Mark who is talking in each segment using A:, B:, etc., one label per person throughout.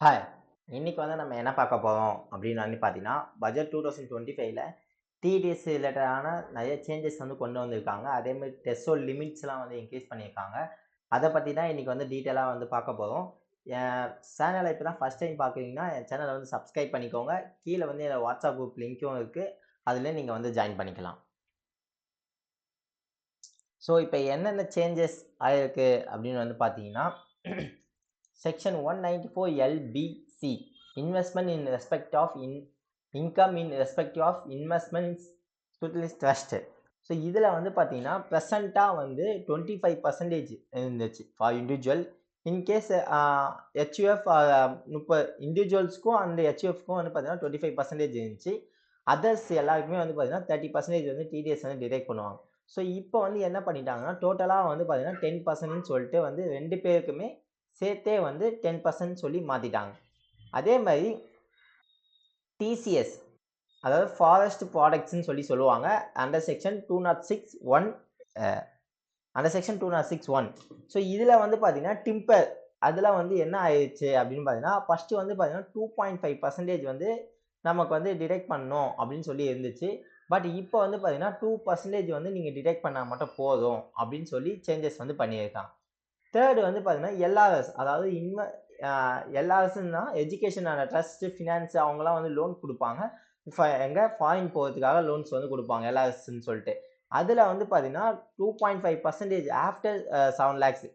A: Hi! இன்னைக்கு வந்து நம்ம என்ன பார்க்க போறோம் அப்படின்னு வந்து பார்த்தீங்கன்னா, பட்ஜெட் 2025ல டிடிஎஸ் ரிலேட்டடான நெறைய சேஞ்சஸ் வந்து கொண்டு வந்திருக்காங்க. அதேமாரி டெஸ்டோட லிமிட்ஸ்லாம் வந்து இன்க்ரீஸ் பண்ணியிருக்காங்க. அத பத்தி தான் இன்னைக்கு வந்து டீட்டெயிலா வந்து பார்க்க போறோம். என் சேனல இப்ப தான் ஃபர்ஸ்ட் டைம் பார்க்குறீங்கன்னா, என் சேனல வந்து சப்ஸ்கிரைப் பண்ணிக்கோங்க. கீழ வந்து என்னோட வாட்ஸ்அப் குரூப் லிங்க்கும் இருக்கு. அதில நீங்க வந்து ஜாயின் பண்ணிக்கலாம். ஸோ, இப்ப என்னென்ன சேஞ்சஸ் ஆயிருக்கு அப்படின்னு வந்து பார்த்தீங்கன்னா, section 194 LBC investment in respect of income in respect of investments specialist trust. So இதில வந்து பார்த்தீங்கன்னா, பிரசன்ட்டா வந்து 25% இருந்துச்சு ஃபார் இண்டிவிஜுவல். இன்கேஸ் ஹெச்யூஎஃப் 30 இண்டிவிஜுவல்ஸ்க்கும் அண்ட் ஹெச்யூஎஃப்க்கும் வந்து பார்த்தீங்கன்னா 25% இருந்துச்சு. அதர்ஸ் எல்லாருக்குமே வந்து பார்த்தீங்கன்னா 30% வந்து டிடிஎஸ் வந்து டிடக்ட் பண்ணுவாங்க. ஸோ இப்போ வந்து என்ன பண்ணிட்டாங்கன்னா, டோட்டலா வந்து பார்த்தீங்கன்னா 10%ன்னு சொல்லிட்டு வந்து 2 பேருக்குமே சேர்த்தே வந்து 10% சொல்லி மாத்திட்டாங்க. அதே மாரி டிசிஎஸ் அதாவது ஃபாரஸ்ட் ப்ராடக்ட்ஸ்ன்னு சொல்லி சொல்லுவாங்க. அண்டர் செக்ஷன் 206(1) அ அண்டர் செக்ஷன் 206(1). ஸோ இதுல வந்து பார்த்தீங்கன்னா, டிம்பர் அதுல வந்து என்ன ஆயிருச்சு அப்படின்னு பார்த்தீங்கன்னா, ஃபர்ஸ்ட் வந்து பார்த்தீங்கன்னா 2.5% வந்து நமக்கு வந்து டிடக்ட் பண்ணணும் அப்படின்னு சொல்லி இருந்துச்சு. பட் இப்போ வந்து பார்த்தீங்கன்னா, 2% வந்து நீங்க டிடக்ட் பண்ணா மட்டும் போதும் அப்படின்னு சொல்லி சேஞ்சஸ் வந்து பண்ணியிருக்காங்க. தேர்ட் வந்து பார்த்தீங்கன்னா, எல்ஆர்எஸ் அதாவது அ எல்ஆர்எஸ்ன்னா எஜுகேஷன் அண்ட் ட்ரஸ்ட் ஃபினான்ஸ் அவங்கலாம் வந்து லோன் குடுப்பாங்க. எங்க ஃபாரின் போறதுக்காக லோன்ஸ் வந்து குடுப்பாங்க எல்ஆர்எஸ்ன்னு சொல்ட்டு. அதுல வந்து பார்த்தீங்கன்னா, 2.5% ஆஃப்டர் 7 லேக்ஸ்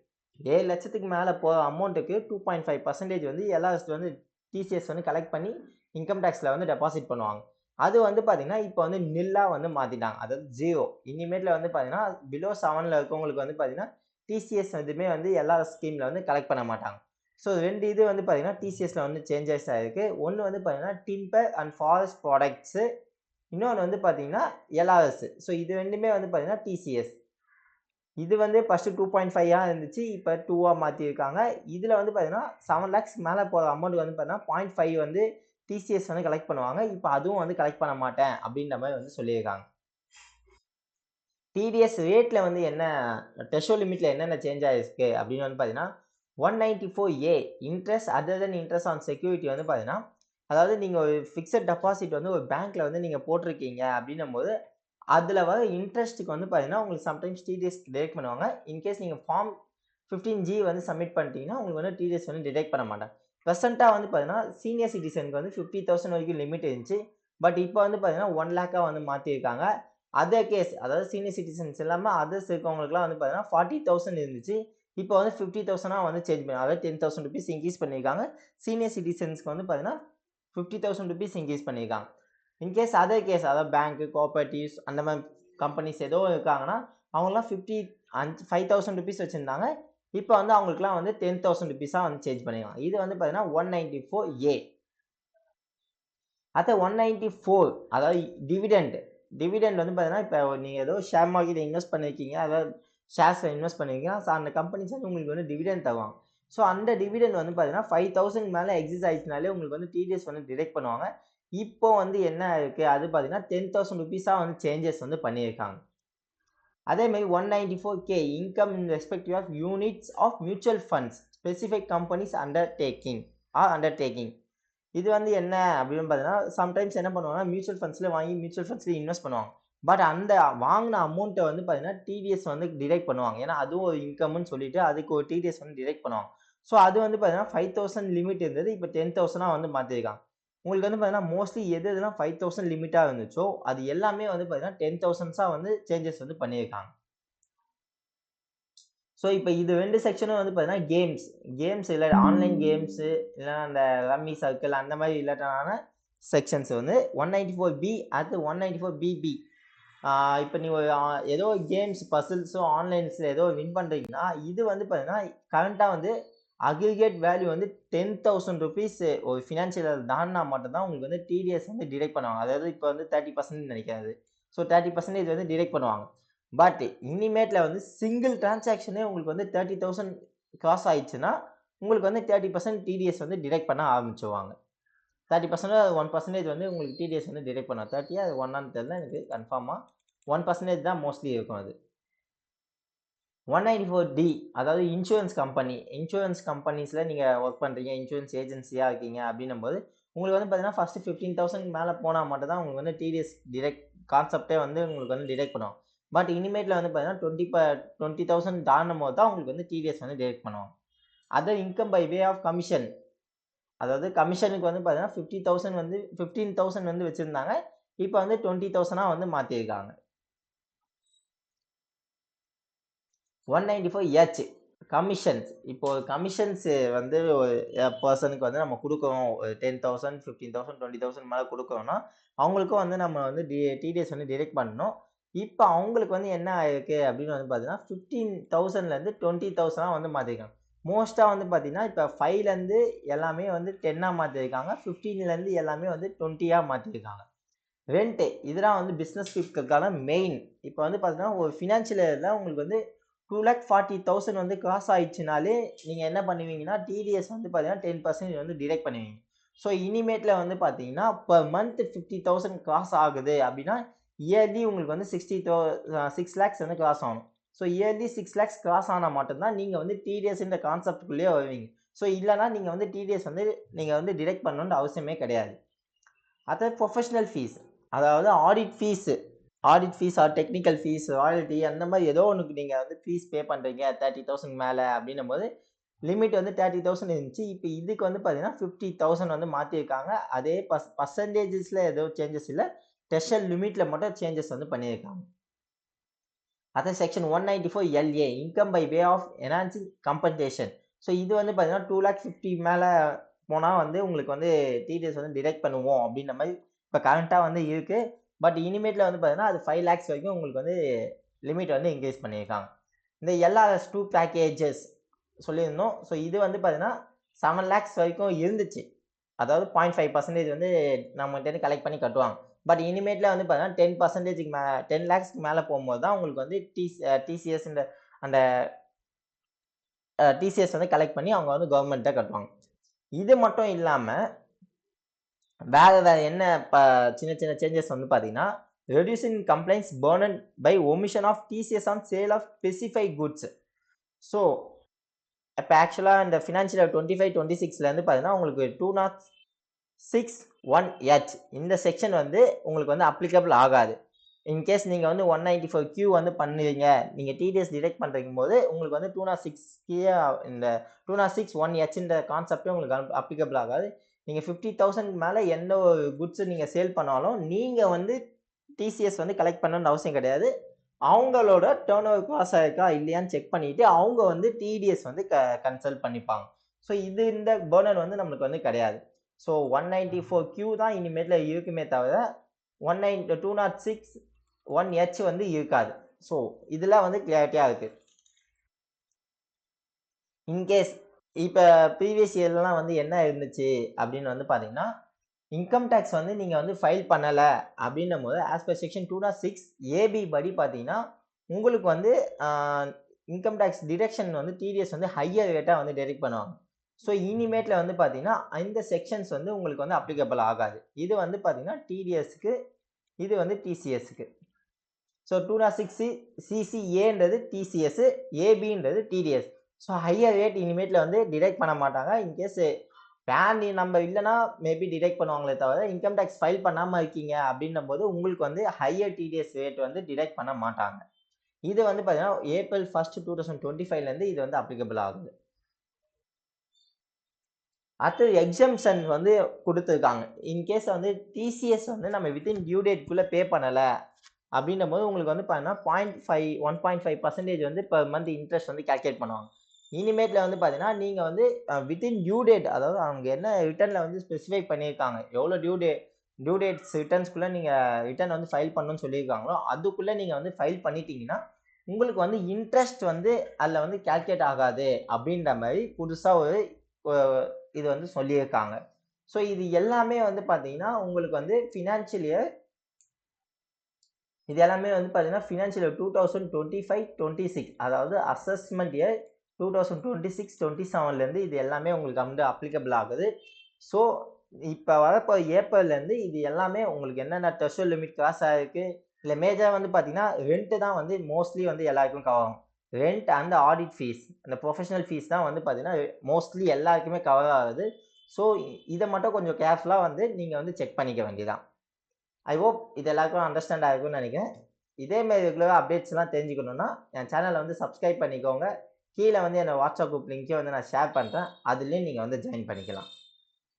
A: 7,00,000க்கு மேல போற அமௌண்ட்டுக்கு 2.5% வந்து எல்ஆர்எஸ் வந்து டிசிஎஸ் வந்து கலெக்ட் பண்ணி இன்கம் டாக்ஸ்ல வந்து டெபாசிட் பண்ணுவாங்க. அது வந்து பார்த்தீங்கன்னா, இப்ப வந்து நில்லா வந்து மாத்திட்டாங்க. அதாவது 0 இனிமேட்ல வந்து பார்த்தீங்கன்னா, பிலோ 7ல இருக்கவங்களுக்கு வந்து பார்த்தீங்கன்னா, டிசிஎஸ் எதுவுமே வந்து எல்ஆர்எஸ் ஸ்கீம்ல வந்து கலெக்ட் பண்ண மாட்டாங்க. ஸோ 2 இது வந்து பார்த்தீங்கன்னா, டிசிஎஸ்ல வந்து சேஞ்சஸ் ஆயிருக்கு. ஒண்ணு வந்து பார்த்தீங்கன்னா, டிம்பர் அண்ட் ஃபாரஸ்ட் ப்ராடக்ட்ஸ். இன்னொன்னு வந்து பார்த்தீங்கன்னா, எல்ஆர்எஸ். ஸோ இது 2மே வந்து பார்த்தீங்கன்னா, டிசிஎஸ். இது வந்து ஃபர்ஸ்ட் 2.5 இருந்துச்சு. இப்ப 2 மாத்திருக்காங்க. இதுல வந்து பார்த்தீங்கன்னா, 7 லேக்ஸ் மேல போற அமௌண்ட் வந்து பார்த்தீங்கன்னா, 0.5 வந்து டிசிஎஸ் வந்து கலெக்ட் பண்ணுவாங்க. இப்ப அதுவும் வந்து கலெக்ட் பண்ண மாட்டேன் அப்படின்ற மாரி வந்து சொல்லியிருக்காங்க. டிடிஎஸ் ரேட்ல வந்து என்ன த்ரெஷோல்ட் லிமிட்ல என்னென்ன சேஞ்ச் ஆயிருக்கு அப்படின்னு வந்து பார்த்தீங்கன்னா, 194 interest other then interest on security வந்து பார்த்தீங்கன்னா, அதாவது நீங்க ஒரு ஃபிக்ஸட் டெபாசிட் வந்து ஒரு பேங்க்ல வந்து நீங்க போட்டிருக்கீங்க அப்படின்னும்போது, அதுல வர இன்ட்ரெஸ்ட்க்கு வந்து பார்த்தீங்கன்னா, உங்களுக்கு சம்டைம்ஸ் டிடிஎஸ் டிடக்ட் பண்ணுவாங்க. இன்கேஸ் நீங்க ஃபார்ம் 15G வந்து சப்மிட் பண்ணிட்டீங்கன்னா, உங்களுக்கு வந்து டிடிஎஸ் வந்து டிடக்ட் பண்ண மாட்டாங்க. பிரசென்ட்டா வந்து பார்த்தீங்கன்னா, சீனியர் சிட்டிசனுக்கு வந்து 50,000 வரைக்கும் லிமிட் இருந்துச்சு. பட் இப்ப வந்து பார்த்தீங்கன்னா, 1,00,000 வந்து மாத்தியிருக்காங்க. அதர் கேஸ் அதாவது சீனியர் சிட்டிசன்ஸ் இல்லாம அதர்ஸ் இருக்கவங்களுக்குலாம் வந்து பார்த்தீங்கன்னா, 40,000 இருந்துச்சு. இப்ப வந்து 50,000 வந்து சேஞ்ச் பண்ணி அதாவது ₹10,000 இன்கிரீஸ் பண்ணியிருக்காங்க. சீனியர் சிட்டிசன்ஸ்க்கு வந்து பார்த்தீங்கன்னா, ₹50,000 இன்கிரீஸ் பண்ணியிருக்காங்க. இன்கேஸ் அதர் கேஸ் அதாவது பேங்க், கோஆப்பரேட்டிவ்ஸ் அந்த மாரி கம்பெனிஸ் ஏதோ இருக்காங்கன்னா, அவங்கலாம் 5,000 வச்சிருந்தாங்க. இப்ப வந்து அவங்களுக்குலாம் வந்து ₹10,000 வந்து சேஞ்ச் பண்ணிருக்காங்க. இது வந்து பார்த்தீங்கன்னா 194 அடுத்து 194 அதாவது டிவிடெண்ட். டிவிடெண்ட் வந்து பார்த்தீங்கன்னா, இப்ப நீங்க ஏதோ ஷேர் மார்க்கெட்ல இன்வெஸ்ட் பண்ணியிருக்கீங்க. அதாவது ஷேர்ஸ்ல இன்வெஸ்ட் பண்ணியிருக்கீங்க. ஸோ அந்த கம்பெனிஸ் வந்து உங்களுக்கு வந்து டிவிடெண்ட் தருவாங்க. ஸோ அந்த டிவிடெண்ட் வந்து பார்த்தீங்கன்னா, 5,000 மேல எக்ஸிஸ் ஆயிடுச்சுனாலே உங்களுக்கு வந்து டிடிஎஸ் வந்து டிடக்ட் பண்ணுவாங்க. இப்போ வந்து என்ன இருக்கு? அது பார்த்தீங்கன்னா, ₹10,000 வந்து சேஞ்சஸ் வந்து பண்ணியிருக்காங்க. அதே மாரி 194 income in respective of units of mutual funds specific companies undertaking. இது வந்து என்ன அப்படின்னு பார்த்தீங்கன்னா, சம்டைம்ஸ் என்ன பண்ணுவாங்கன்னா, மியூச்சுவல் ஃபண்ட்ஸ்ல வாங்கி மியூச்சுவல் ஃபண்ட்ஸ்ல இன்வெஸ்ட் பண்ணுவாங்க. பட் அந்த வாங்குன அமௌண்ட்ட வந்து பார்த்தீங்கன்னா, டிடிஎஸ் வந்து டிடக்ட் பண்ணுவாங்க. ஏன்னா, அதுவும் ஒரு இன்கம்ன்னு சொல்லிட்டு அதுக்கு ஒரு டிடிஎஸ் வந்து டிடக்ட் பண்ணுவாங்க. ஸோ அது வந்து பார்த்தீங்கன்னா, 5,000 லிமிட் இருந்தது. இப்ப 10,000 வந்து மாத்திருக்காங்க. உங்களுக்கு வந்து பார்த்தீங்கன்னா, மோஸ்ட்லி எதெல்லாம் 5,000 லிமிட்டா இருந்துச்சோ, அது எல்லாமே வந்து பார்த்தீங்கன்னா, 10,000 வந்து சேஞ்சஸ் வந்து பண்ணியிருக்காங்க. ஸோ, இப்ப இது 2 செக்ஷனும் வந்து பார்த்தீங்கன்னா, கேம்ஸ் இல்ல ஆன்லைன் கேம்ஸு இல்லன்னா அந்த ரம்மி சர்க்கிள் அந்த மாரி ரிலேட்டடான செக்ஷன்ஸ் வந்து 194 அடுத்து 194 ஆ இப்ப நீங்க ஒரு ஏதோ கேம்ஸ், பசில்ஸோ ஆன்லைன்ஸ்ல ஏதோ வின் பண்றீங்கன்னா, இது வந்து பார்த்தீங்கன்னா, கரண்ட்டா வந்து அக்ரிகேட் வேல்யூ வந்து ₹10,000 ஒரு ஃபினான்ஷியல் இயர் தாண்டுனா மட்டும் தான் உங்களுக்கு வந்து டிடிஎஸ் வந்து டிடக்ட் பண்ணுவாங்க. அதாவது இப்ப வந்து 30% நெனைக்கிறேன் அது. ஸோ 30% வந்து டிடக்ட் பண்ணுவாங்க. பட் இனிமேட்ல வந்து சிங்கிள் டிரான்சாக்ஷனே உங்களுக்கு வந்து 30,000 கிராஸ் ஆயிடுச்சுன்னா, உங்களுக்கு வந்து 30% டிடிஎஸ் வந்து டிடக்ட் பண்ண ஆரம்பிச்சுருவாங்க. 30% 1% வந்து உங்களுக்கு டிடிஎஸ் வந்து டிடக்ட் பண்ணுவாங்க. 30 அது 1 தெரியல எனக்கு கன்ஃபார்மா. 1% தான் மோஸ்ட்லி இருக்கும் அது. 194D அதாவது இன்சூரன்ஸ் கம்பெனிஸில் நீங்கள் ஒர்க் பண்ணுறீங்க, இன்சூரன்ஸ் ஏஜென்சியாக இருக்கீங்க அப்படின்னும் போது உங்களுக்கு வந்து பார்த்தீங்கன்னா ஃபஸ்ட்டு 15,000 மேலே போனால் மட்டும் தான் உங்களுக்கு வந்து டிடிஎஸ் டிரெக்ட் கான்செப்டே வந்து உங்களுக்கு வந்து டிடெக்ட் பண்ணுவோம். பட் இனிமேட்டில் வந்து பார்த்தீங்கன்னா 20,000 தாண்டும் போது தான் உங்களுக்கு வந்து டிடிஎஸ் வந்து டிடெக்ட் பண்ணுவாங்க. Other income by way of commission, அதாவது கமிஷனுக்கு வந்து பார்த்தீங்கன்னா 15,000 வந்து வச்சுருந்தாங்க. இப்போ வந்து 20,000 வந்து மாற்றிருக்காங்க. 194H commissions. இப்போ கமிஷன்ஸ் வந்து ஒரு பர்சனுக்கு வந்து நம்ம குடுக்குறோம். 10,000, 15,000, 20,000 மேல குடுக்குறோம்னா, அவங்களுக்கும் வந்து நம்ம வந்து டிடிஎஸ் வந்து டிடெக்ட் பண்ணணும். இப்ப அவங்களுக்கு வந்து என்ன ஆயிருக்கு அப்படின்னு வந்து பார்த்தீங்கன்னா, 15,000லேருந்து 20,000 வந்து மாத்திருக்காங்க. மோஸ்ட்டா வந்து பார்த்தீங்கன்னா, இப்ப 5லேருந்து எல்லாமே வந்து 10ஆ மாத்திருக்காங்க. 15லேருந்து எல்லாமே வந்து 20ஆ மாத்திருக்காங்க. ரெண்ட் இதுதான் வந்து பிசினஸ் பீப்புளுக்கான மெயின். இப்ப வந்து பார்த்தீங்கன்னா, ஒரு ஃபினான்ஷியல் இயர்ல உங்களுக்கு வந்து 2,40,000 வந்து கிராஸ் ஆயிடுச்சுனாலே, நீங்க என்ன பண்ணுவீங்கன்னா, டிடிஎஸ் வந்து பார்த்தீங்கன்னா 10% வந்து டிடக்ட் பண்ணுவீங்க. ஸோ இனிமேட்ல வந்து பார்த்தீங்கன்னா, பெர் மந்த் 50,000 கிராஸ் ஆகுது அப்படின்னா, இயர்லி உங்களுக்கு வந்து 6 லேக்ஸ் வந்து கிராஸ் ஆகணும். ஸோ இயர்லி 6 லேக்ஸ் கிராஸ் ஆனா மட்டும் தான் நீங்க வந்து டிடிஎஸ்ன்ற கான்செப்ட்குள்ளேயே வருவீங்க. ஸோ இல்லன்னா நீங்க வந்து டிடிஎஸ் வந்து நீங்க வந்து டிடக்ட் பண்ணணும்னு அவசியமே கிடையாது. அடுத்தது ப்ரொஃபஷனல் ஃபீஸ், அதாவது audit fees or technical fees, royalty அந்த மாதிரி ஏதோ ஒன்றுக்கு நீங்கள் வந்து ஃபீஸ் பே பண்ணுறீங்க 30,000 மேலே அப்படின்னும் போது லிமிட் வந்து 30,000 இருந்துச்சு. இப்போ இதுக்கு வந்து பார்த்தீங்கன்னா 50,000 வந்து மாற்றிருக்காங்க. அதே பர்சன்டேஜஸில் ஏதோ சேஞ்சஸ் இல்லை, த்ரெஷோல்ட் லிமிட்டில் மட்டும் சேஞ்சஸ் வந்து பண்ணியிருக்காங்க. Other section 194LA income by way of enhancing compensation. So இது வந்து பார்த்தீங்கன்னா 2,50,000 மேலே போனால் வந்து உங்களுக்கு வந்து டிடிஎஸ் வந்து டிடெக்ட் பண்ணுவோம் அப்படின்ற மாதிரி இப்போ கரண்ட்டாக வந்து இருக்குது. பட் இனிமேட்டில் வந்து பார்த்தீங்கன்னா அது 5 lakhs வரைக்கும் உங்களுக்கு வந்து லிமிட் வந்து இன்க்ரீஸ் பண்ணியிருக்காங்க. இந்த எல்ஆர்எஸ் 2 பேக்கேஜஸ் சொல்லியிருந்தோம். ஸோ இது வந்து பார்த்தீங்கன்னா 7 lakhs வரைக்கும் இருந்துச்சு. அதாவது 0.5% வந்து நம்மகிட்ட கலெக்ட் பண்ணி கட்டுவாங்க. பட் இனிமேட்ல வந்து பார்த்தீங்கன்னா 10%க்கு 10 lakhsக்கு மேலே போகும்போது தான் உங்களுக்கு வந்து டிசிஎஸ்ன்ற அந்த டிசிஎஸ் வந்து கலெக்ட் பண்ணி அவங்க வந்து கவர்மெண்ட்டை கட்டுவாங்க. இது மட்டும் இல்லாம வேற என்ன சின்ன சின்ன சேஞ்சஸ் வந்து பார்த்தீங்கன்னா, reducing compliance burden by omission of TCS on sale of specified goods. So இப்போ ஆக்சுவலாக இந்த ஃபினான்ஷியல் 25-26லேருந்து பார்த்தீங்கன்னா உங்களுக்கு 206(1)H இந்த செக்ஷன் வந்து உங்களுக்கு வந்து அப்ளிகபிள் ஆகாது. இன்கேஸ் நீங்கள் வந்து 194Q வந்து பண்ணுறீங்க, நீங்கள் டிடிஎஸ் டிடெக்ட் பண்ணுறீங்க போது உங்களுக்கு வந்து 206 இந்த 206(1)Hன்ற கான்செப்டே உங்களுக்கு அப்ளிகபிள் ஆகாது. நீங்கள் 50,000 மேலே எந்த ஒரு குட்ஸ் நீங்கள் சேல் பண்ணாலும் நீங்கள் வந்து டிசிஎஸ் வந்து கலெக்ட் பண்ணணும்னு அவசியம் கிடையாது. அவங்களோட டர்ன் ஓவர் கிராஸ் ஆயிருக்கா இல்லையான்னு செக் பண்ணிட்டு அவங்க வந்து டிடிஎஸ் வந்து கன்சல்ட் பண்ணிப்பாங்க. ஸோ இந்த பர்டன் வந்து நம்மளுக்கு வந்து கிடையாது. ஸோ 194Q தான் இனிமேட்ல இருக்குமே தவிர 206(1)H வந்து இருக்காது. ஸோ இதெல்லாம் வந்து கிளியாரிட்டியா இருக்கு. இன்கேஸ் இப்போ ப்ரீவியஸ் இயர்லாம் வந்து என்ன இருந்துச்சு அப்படின்னு வந்து பார்த்தீங்கன்னா, இன்கம் டேக்ஸ் வந்து நீங்க வந்து ஃபைல் பண்ணல அப்படின்னும் போது ஆஸ் பர் செக்ஷன் 206AB படி பார்த்தீங்கன்னா, உங்களுக்கு வந்து இன்கம் டேக்ஸ் டிடக்ஷன் வந்து டிடிஎஸ் வந்து ஹையர் ரேட்டா வந்து டிடக்ட் பண்ணுவாங்க. ஸோ இனிமேட்ல வந்து பார்த்தீங்கன்னா, இந்த செக்ஷன்ஸ் வந்து உங்களுக்கு வந்து அப்ளிகபிள் ஆகாது. இது வந்து பார்த்தீங்கன்னா டிடிஎஸ்க்கு, இது வந்து டிசிஎஸ்க்கு. ஸோ 206 சிசிஏன்றது டிசிஎஸ், ஏபின்றது டிடிஎஸ். ஸோ ஹையர் ரேட் இனிமேட்ல வந்து டிடெக்ட் பண்ண மாட்டாங்க. இன்கேஸ் பேன் நம்ம இல்லைன்னா மேபி டிடெக்ட் பண்ணுவாங்களே தவிர இன்கம் டேக்ஸ் ஃபைல் பண்ணாமல் இருக்கீங்க அப்படின்னும் போது உங்களுக்கு வந்து ஹையர் டிடிஎஸ் ரேட் வந்து டிடெக்ட் பண்ண மாட்டாங்க. இது வந்து பார்த்தீங்கன்னா April 1, 2025லேருந்து இது வந்து அப்ளிகபிள் ஆகுது. அடுத்து எக்ஸம்ஷன் வந்து கொடுத்துருக்காங்க. இன்கேஸ் வந்து டிசிஎஸ் வந்து நம்ம வித்தின் டியூ டேட்குள்ளே பே பண்ணலை அப்படின்னும் போது உங்களுக்கு வந்து பார்த்தீங்கன்னா 1.5% வந்து பெர் மந்த் இன்ட்ரெஸ்ட் வந்து கால்குலேட் பண்ணுவாங்க. இனிமேட்ல வந்து பார்த்தீங்கன்னா நீங்கள் வந்து வித்தின் டியூ டேட், அதாவது அவங்க என்ன ரிட்டர்னில் வந்து ஸ்பெசிஃபை பண்ணியிருக்காங்க, எவ்வளோ டியூ டேட்ஸ் ரிட்டர்ன்ஸ்குள்ளே நீங்கள் ரிட்டர்ன் வந்து ஃபைல் பண்ணணும்னு சொல்லியிருக்காங்களோ அதுக்குள்ளே நீங்கள் வந்து ஃபைல் பண்ணிட்டீங்கன்னா உங்களுக்கு வந்து இன்ட்ரெஸ்ட் வந்து அதில் வந்து கால்குலேட் ஆகாது அப்படின்ற மாதிரி புதுசாக ஒரு இது வந்து சொல்லியிருக்காங்க. ஸோ இது எல்லாமே வந்து பார்த்தீங்கன்னா உங்களுக்கு வந்து இது எல்லாமே வந்து பார்த்தீங்கன்னா ஃபினான்ஷியல் இயர் 2025-26 அதாவது அசஸ்மெண்ட் இயர் 2026-27லேருந்து இது எல்லாமே உங்களுக்கு வந்து அப்ளிகபிள் ஆகுது. ஸோ இப்போ வரப்போ ஏப்ரல்லேருந்து இது எல்லாமே உங்களுக்கு என்னென்ன த்ரெஷோல்ட் லிமிட் கிராஸ் ஆகிருக்கு, இல்லை மேஜராக வந்து பார்த்தீங்கன்னா ரெண்ட்டு தான் வந்து மோஸ்ட்லி வந்து எல்லாருக்கும் கவர் ஆகும். ரெண்ட் அண்ட் ஆடிட் ஃபீஸ், அந்த ப்ரொஃபஷனல் ஃபீஸ் தான் வந்து பார்த்தீங்கன்னா மோஸ்ட்லி எல்லாருக்குமே கவர் ஆகுது. ஸோ இதை மட்டும் கொஞ்சம் கேர்ஃபுல்லாக வந்து நீங்கள் வந்து செக் பண்ணிக்க வேண்டியதான். ஐ ஹோப் இது எல்லாருக்கும் அண்டர்ஸ்டாண்ட் ஆகும்னு நினைக்கிறேன். இதேமாரி ரெகுலராக அப்டேட்ஸ்லாம் தெரிஞ்சுக்கணுன்னா என் சேனலை வந்து சப்ஸ்கிரைப் பண்ணிக்கோங்க. கீழே வந்து என்னோட வாட்ஸ்அப் குரூப் லிங்க்கே வந்து நான் ஷேர் பண்ணுறேன். அதுலேயும் நீங்கள் வந்து ஜாயின் பண்ணிக்கலாம்.